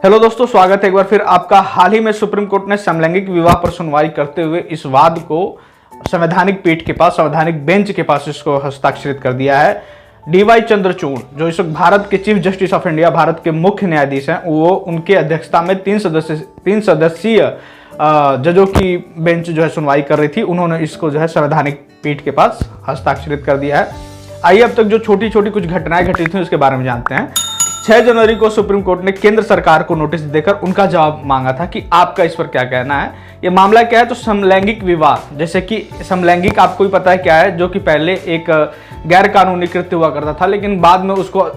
Hello दोस्तों, स्वागत है एक बार फिर आपका। हाल ही में सुप्रीम कोर्ट ने समलैंगिक विवाह पर सुनवाई करते हुए इस वाद को संवैधानिक पीठ के पास, संवैधानिक बेंच के पास इसको हस्ताक्षरित कर दिया है। डीवाई चंद्रचूड़ जो इस वक्त भारत के chief justice of India, Bharat के मुख्य न्यायाधीश हैं, वो उनके अध्यक्षता में तीन सदस्यीय जजों की बेंच जो है सुनवाई कर रही थी। उन्होंने इसको जो है संवैधानिक पीठ के पास हस्ताक्षरित कर दिया है। आइए अब तक जो छोटी छोटी कुछ घटनाएं घटी थी उसके बारे में जानते हैं। 6 जनवरी को सुप्रीम कोर्ट ने केंद्र सरकार को नोटिस देकर उनका जवाब मांगा था कि आपका इस पर क्या कहना है। ये मामला क्या है, तो समलैंगिक विवाह, जैसे कि समलैंगिक आपको ही पता है क्या है, जो कि पहले एक गैर कानूनी कृत्य हुआ करता था, लेकिन बाद में उसको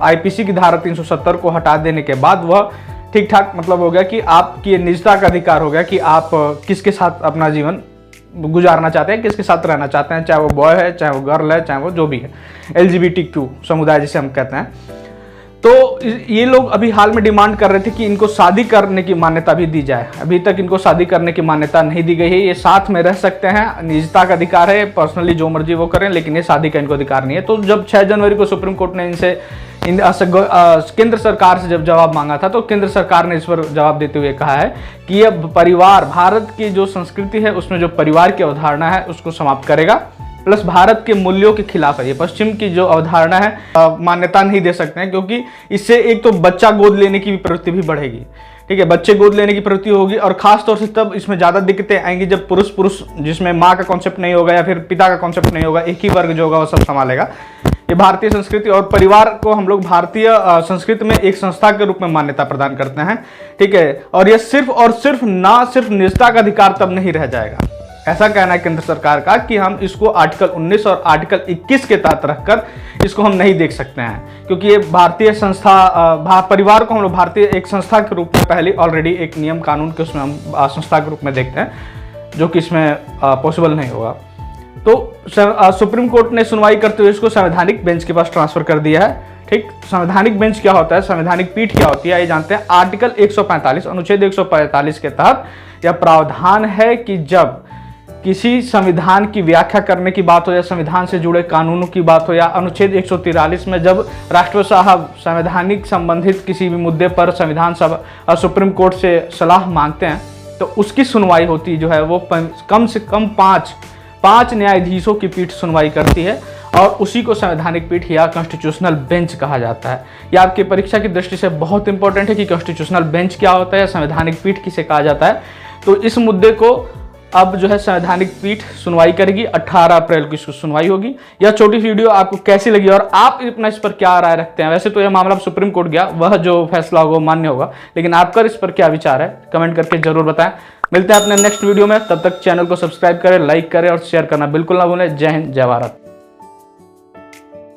आईपीसी की धारा 370 को हटा देने के बाद वह ठीक ठाक मतलब हो गया कि आपकी निजता का अधिकार हो गया कि आप किसके साथ अपना जीवन गुजारना चाहते हैं, किसके साथ रहना चाहते हैं, चाहे वो बॉय है, चाहे वो गर्ल है, चाहे वो जो भी है, LGBTQ समुदाय जिसे हम कहते हैं। तो ये लोग अभी हाल में डिमांड कर रहे थे कि इनको शादी करने की मान्यता भी दी जाए। अभी तक इनको शादी करने की मान्यता नहीं दी गई है। ये साथ में रह सकते हैं, निजता का अधिकार है, पर्सनली जो मर्जी वो करें, लेकिन ये शादी का इनको अधिकार नहीं है। तो जब 6 जनवरी को सुप्रीम कोर्ट ने केंद्र सरकार से जब जवाब मांगा था, तो केंद्र सरकार ने इस पर जवाब देते हुए कहा है कि यह परिवार, भारत की जो संस्कृति है उसमें जो परिवार की अवधारणा है उसको समाप्त करेगा, प्लस भारत के मूल्यों के खिलाफ है। ये पश्चिम की जो अवधारणा है मान्यता नहीं दे सकते हैं, क्योंकि इससे एक तो बच्चा गोद लेने की प्रवृत्ति भी बढ़ेगी। ठीक है, बच्चे गोद लेने की प्रवृत्ति होगी, और खास तौर से तब इसमें ज्यादा दिक्कतें आएंगी जब पुरुष जिसमें माँ का कॉन्सेप्ट नहीं होगा या फिर पिता का कॉन्सेप्ट नहीं होगा, एक ही वर्ग जो होगा वो सब संभालेगा। ये भारतीय संस्कृति और परिवार को हम लोग भारतीय संस्कृति में एक संस्था के रूप में मान्यता प्रदान करते हैं। ठीक है, और ये सिर्फ और सिर्फ निजता का अधिकार तब नहीं रह जाएगा। ऐसा कहना है केंद्र सरकार का कि हम इसको आर्टिकल 19 और आर्टिकल 21 के तहत रखकर इसको हम नहीं देख सकते हैं, क्योंकि ये भारतीय संस्था, परिवार को हम लोग भारतीय एक संस्था के रूप में पहले ऑलरेडी एक नियम कानून के उसमें हम संस्था के रूप में देखते हैं, जो कि इसमें पॉसिबल नहीं होगा। तो सुप्रीम कोर्ट ने सुनवाई करते हुए इसको संवैधानिक बेंच के पास ट्रांसफर कर दिया है। ठीक, संवैधानिक बेंच क्या होता है, संवैधानिक पीठ क्या होती है, ये जानते हैं। आर्टिकल 145 अनुच्छेद 145 के तहत यह प्रावधान है कि जब किसी संविधान की व्याख्या करने की बात हो, या संविधान से जुड़े कानूनों की बात हो, या अनुच्छेद 143 में जब राष्ट्रपति साहब संवैधानिक संबंधित किसी भी मुद्दे पर संविधान सभा सुप्रीम कोर्ट से सलाह मांगते हैं, तो उसकी सुनवाई होती जो है वो कम से कम पांच न्यायाधीशों की पीठ सुनवाई करती है, और उसी को संवैधानिक पीठ या कॉन्स्टिट्यूशनल बेंच कहा जाता है। यह आपकी परीक्षा की दृष्टि से बहुत इंपॉर्टेंट है कि कॉन्स्टिट्यूशनल बेंच क्या होता है, संवैधानिक पीठ किसे कहा जाता है। तो इस मुद्दे को अब जो है संवैधानिक पीठ सुनवाई करेगी। 18 अप्रैल को इसको सुनवाई होगी। यह छोटी वीडियो आपको कैसी लगी और आप अपना इस पर क्या राय रखते हैं? वैसे तो यह मामला सुप्रीम कोर्ट गया, वह जो फैसला होगा मान्य होगा, लेकिन आपका इस पर क्या विचार है कमेंट करके जरूर बताएं। मिलते हैं अपने नेक्स्ट वीडियो में, तब तक चैनल को सब्सक्राइब करें, लाइक करें और शेयर करना बिल्कुल ना भूलें। जय हिंद, जय भारत।